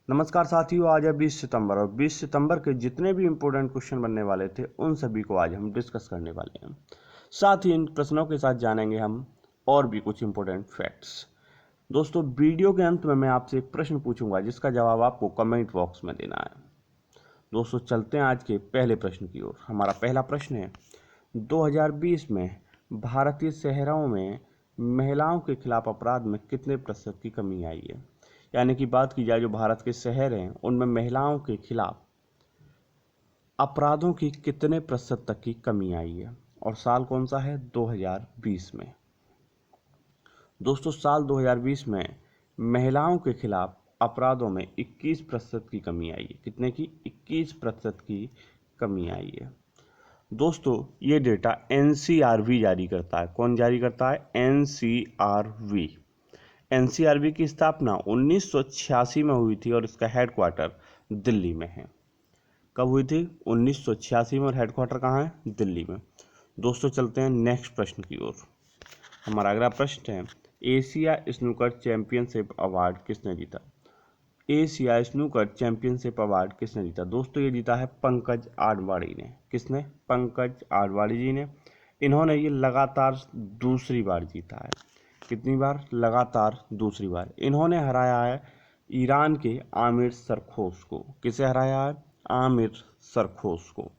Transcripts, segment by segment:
नमस्कार साथियों, आज है 20 सितंबर और 20 सितंबर के जितने भी इम्पोर्टेंट क्वेश्चन बनने वाले थे उन सभी को आज हम डिस्कस करने वाले हैं। साथ ही इन प्रश्नों के साथ जानेंगे हम और भी कुछ इम्पोर्टेंट फैक्ट्स। दोस्तों, वीडियो के अंत में मैं आपसे एक प्रश्न पूछूंगा जिसका जवाब आपको कमेंट बॉक्स में देना है। दोस्तों, चलते हैं आज के पहले प्रश्न की ओर। हमारा पहला प्रश्न है, 2020 में भारतीय शहरों में महिलाओं के खिलाफ अपराध में कितने प्रतिशत की कमी आई है। यानी कि बात की जाए जो भारत के शहर हैं उनमें महिलाओं के खिलाफ अपराधों की कितने प्रतिशत तक की कमी आई है, और साल कौन सा है, 2020 में। दोस्तों, साल 2020 में महिलाओं के खिलाफ अपराधों में 21% की कमी आई है। कितने की? 21% की कमी आई है। दोस्तों, ये डेटा एनसीआरबी जारी करता है। कौन जारी करता है? एनसीआरबी। एनसीआरबी की स्थापना 1986 में हुई थी और इसका हेडक्वार्टर दिल्ली में है। कब हुई थी? 1986 में, और हेडक्वार्टर कहाँ है? दिल्ली में। दोस्तों, चलते हैं नेक्स्ट प्रश्न की ओर। हमारा अगला प्रश्न है, एशिया स्नूकर चैंपियनशिप अवार्ड किसने जीता? एशिया स्नूकर चैंपियनशिप अवार्ड किसने जीता? दोस्तों, ये जीता है पंकज आडवाणी ने। किसने? पंकज आडवाणी जी ने। इन्होंने ये लगातार दूसरी बार जीता है। कितनी बार? लगातार दूसरी बार। इन्होंने हराया है ईरान के आमिर सरखोश को। किसे हराया है? आमिर सरखोश को।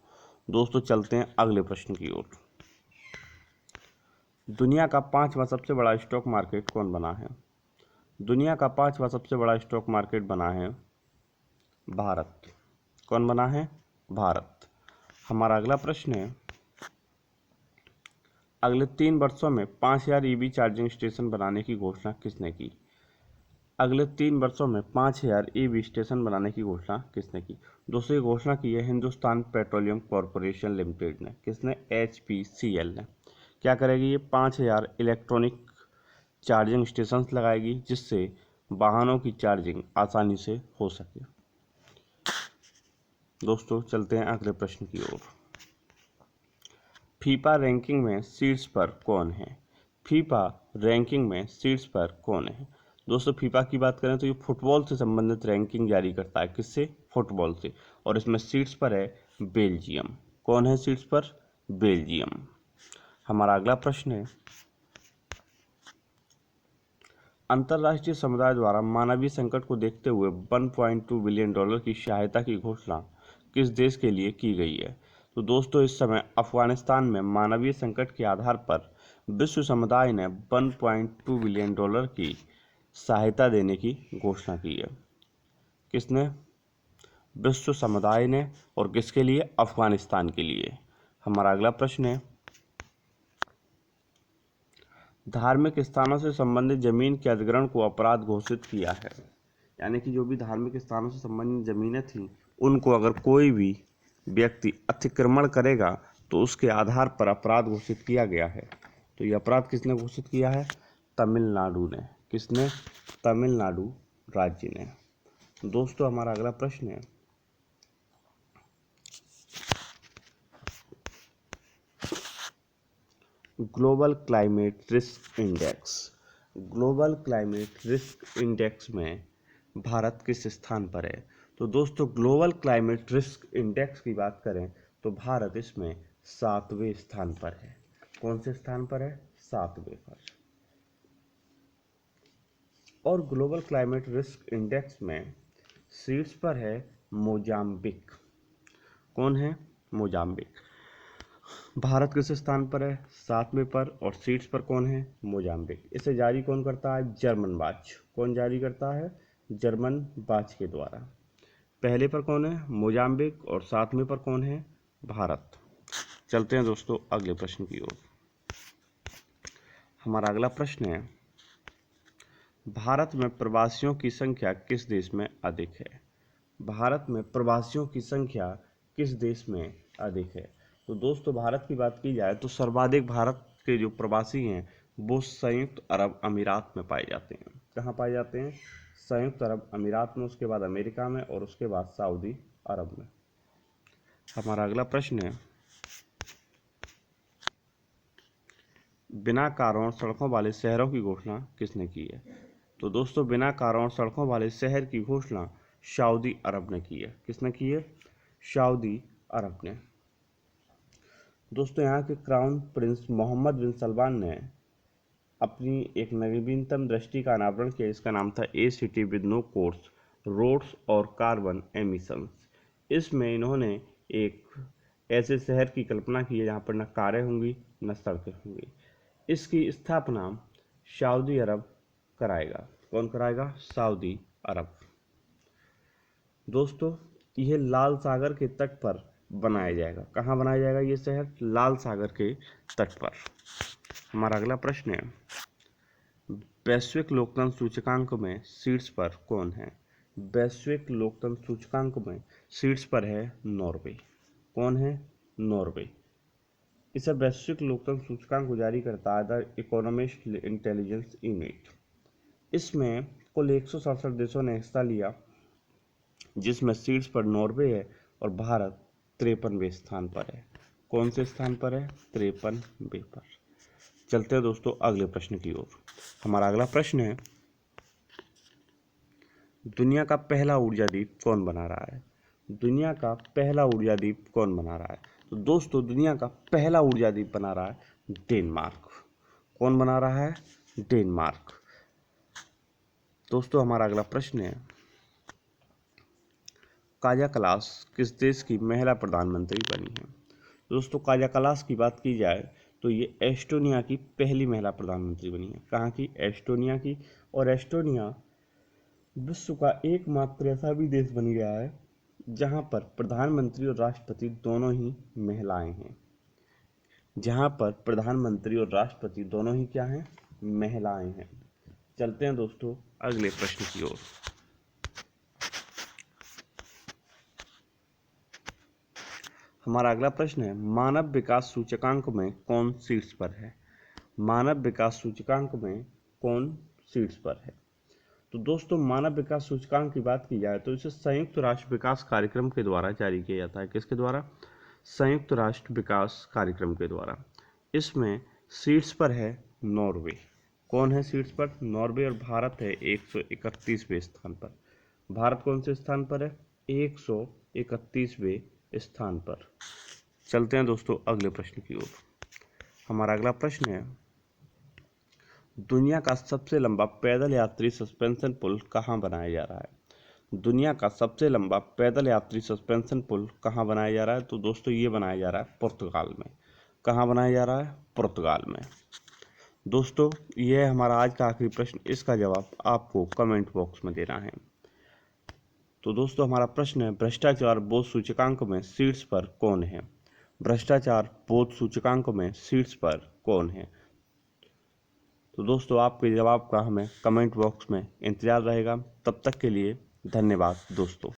दोस्तों, चलते हैं अगले प्रश्न की ओर। दुनिया का 5वां सबसे बड़ा स्टॉक मार्केट कौन बना है? दुनिया का 5वां सबसे बड़ा स्टॉक मार्केट बना है भारत। कौन बना है? भारत। हमारा अगला प्रश्न है, अगले 3 वर्षों में 5000 ईवी चार्जिंग स्टेशन बनाने की घोषणा किसने की? अगले 3 वर्षों में 5000 ईवी स्टेशन बनाने की घोषणा किसने की? दोस्तों, ये घोषणा की है हिंदुस्तान पेट्रोलियम कॉरपोरेशन लिमिटेड ने। किसने? HPCL ने। क्या करेगी ये? 5000 इलेक्ट्रॉनिक चार्जिंग स्टेशन लगाएगी जिससे वाहनों की चार्जिंग आसानी से हो सके। दोस्तों, चलते हैं अगले प्रश्न की ओर। फीफा रैंकिंग में शीर्ष पर कौन है? फीफा रैंकिंग में शीर्ष पर कौन है? दोस्तों, फीफा की बात करें तो ये फुटबॉल से संबंधित रैंकिंग जारी करता है। किससे? फुटबॉल से। और इसमें शीर्ष पर है बेल्जियम। कौन है शीर्ष पर? बेल्जियम। हमारा अगला प्रश्न है, अंतर्राष्ट्रीय समुदाय द्वारा मानवीय संकट को देखते हुए $1.2 बिलियन की सहायता की घोषणा किस देश के लिए की गई है? तो दोस्तों, इस समय अफगानिस्तान में मानवीय संकट के आधार पर विश्व समुदाय ने $1.2 बिलियन की सहायता देने की घोषणा की है। किसने? विश्व समुदाय ने। और किसके लिए? अफगानिस्तान के लिए। हमारा अगला प्रश्न है, धार्मिक स्थानों से संबंधित जमीन के अधिग्रहण को अपराध घोषित किया है। यानी कि जो भी धार्मिक स्थानों से संबंधित जमीनें थी उनको अगर कोई भी व्यक्ति अतिक्रमण करेगा तो उसके आधार पर अपराध घोषित किया गया है। तो ये अपराध किसने घोषित किया है? तमिलनाडु ने। किसने? तमिलनाडु राज्य ने। दोस्तों, हमारा अगला प्रश्न है, global climate risk index. Global climate risk index में भारत किस स्थान पर है? तो दोस्तों, ग्लोबल क्लाइमेट रिस्क इंडेक्स की बात करें तो भारत इसमें 7वें स्थान पर है। कौन से स्थान पर है? 7वें पर। और ग्लोबल क्लाइमेट रिस्क इंडेक्स में शीर्ष पर है मोजाम्बिक। कौन है? मोजाम्बिक। भारत किस स्थान पर है? 7वें पर। और शीर्ष पर कौन है? मोजाम्बिक। इसे जारी कौन करता है? German watch. कौन जारी करता है? जर्मन वाच के द्वारा। पहले पर कौन है? मोजाम्बिक। और 7वें पर कौन है? भारत। चलते हैं दोस्तों अगले प्रश्न की ओर। हमारा अगला प्रश्न है, भारत में प्रवासियों की संख्या किस देश में अधिक है? भारत में प्रवासियों की संख्या किस देश में अधिक है? तो दोस्तों, भारत की बात की जाए तो सर्वाधिक भारत के जो प्रवासी हैं वो संयुक्त अरब अमीरात में पाए जाते हैं। कहाँ पाए जाते हैं? संयुक्त अरब अमीरात में, उसके बाद अमेरिका में, और उसके बाद सऊदी अरब में। हमारा अगला प्रश्न है, बिना कारण सड़कों वाले शहरों की घोषणा किसने की है? तो दोस्तों, बिना कारण सड़कों वाले शहर की घोषणा सऊदी अरब ने की है। किसने की है? सऊदी अरब ने। दोस्तों यहाँ के क्राउन प्रिंस मोहम्मद बिन सलमान ने अपनी एक नवीनतम दृष्टि का अनावरण किया। इसका नाम था a city with no cars, roads और कार्बन एमिशंस। इसमें इन्होंने एक ऐसे शहर की कल्पना की है जहाँ पर न कारें होंगी न सड़कें होंगी। इसकी स्थापना सऊदी अरब कराएगा। कौन कराएगा? सऊदी अरब। दोस्तों यह लाल सागर के तट पर बनाया जाएगा। कहाँ बनाया जाएगा ये शहर? लाल सागर के तट पर। हमारा अगला प्रश्न है, वैश्विक लोकतंत्र सूचकांक में शीर्ष पर कौन है? वैश्विक लोकतंत्र सूचकांक में शीर्ष पर है नॉर्वे। कौन है? नॉर्वे। इसे वैश्विक लोकतंत्र सूचकांक को जारी करता है द इकोनॉमिस्ट इंटेलिजेंस यूनिट। इसमें कुल 167 देशों ने हिस्सा लिया, जिसमें शीर्ष पर नॉर्वे है और भारत 53वें स्थान पर है। कौन से स्थान पर है? 53वें पर। चलते हैं दोस्तों अगले प्रश्न की ओर। हमारा अगला प्रश्न है, दुनिया का पहला ऊर्जा द्वीप कौन बना रहा है? दुनिया का पहला ऊर्जा द्वीप कौन बना रहा है? तो दोस्तों दुनिया का पहला ऊर्जा द्वीप बना रहा है डेनमार्क। कौन बना रहा है? डेनमार्क। दोस्तों हमारा अगला प्रश्न है, काजा कलास किस देश की महिला प्रधानमंत्री बनी है? दोस्तों काजा कलास की बात की जाए तो ये एस्टोनिया की पहली महिला प्रधानमंत्री बनी है। कहाँ की? एस्टोनिया की। और एस्टोनिया विश्व का एकमात्र ऐसा भी देश बन गया है जहाँ पर प्रधानमंत्री और राष्ट्रपति दोनों ही महिलाएं हैं। जहाँ पर प्रधानमंत्री और राष्ट्रपति दोनों ही क्या हैं? महिलाएं हैं। चलते हैं दोस्तों अगले प्रश्न की ओर। हमारा अगला प्रश्न है, मानव विकास सूचकांक में कौन शीर्ष पर है? मानव विकास सूचकांक में कौन शीर्ष पर है? तो दोस्तों मानव विकास सूचकांक की बात की जाए तो इसे संयुक्त राष्ट्र विकास कार्यक्रम के द्वारा जारी किया जाता है। किसके द्वारा? संयुक्त राष्ट्र विकास कार्यक्रम के द्वारा। इसमें शीर्ष पर है नॉर्वे। कौन है शीर्ष पर? नॉर्वे। और भारत है 131वें स्थान पर। भारत कौन से स्थान पर है? 131वें स्थान पर। चलते हैं दोस्तों अगले प्रश्न की ओर। हमारा अगला प्रश्न है, दुनिया का सबसे लंबा पैदल यात्री सस्पेंशन पुल कहाँ बनाया जा रहा है? दुनिया का सबसे लंबा पैदल यात्री सस्पेंशन पुल कहाँ बनाया जा रहा है? तो दोस्तों ये बनाया जा रहा है पुर्तगाल में। कहाँ बनाया जा रहा है? पुर्तगाल में। दोस्तों ये हमारा आज का आखिरी प्रश्न, इसका जवाब आपको कमेंट बॉक्स में देना है। तो दोस्तों हमारा प्रश्न है, भ्रष्टाचार बोध सूचकांक में शीर्ष पर कौन है? भ्रष्टाचार बोध सूचकांक में शीर्ष पर कौन है? तो दोस्तों आपके जवाब का हमें कमेंट बॉक्स में इंतजार रहेगा। तब तक के लिए धन्यवाद दोस्तों।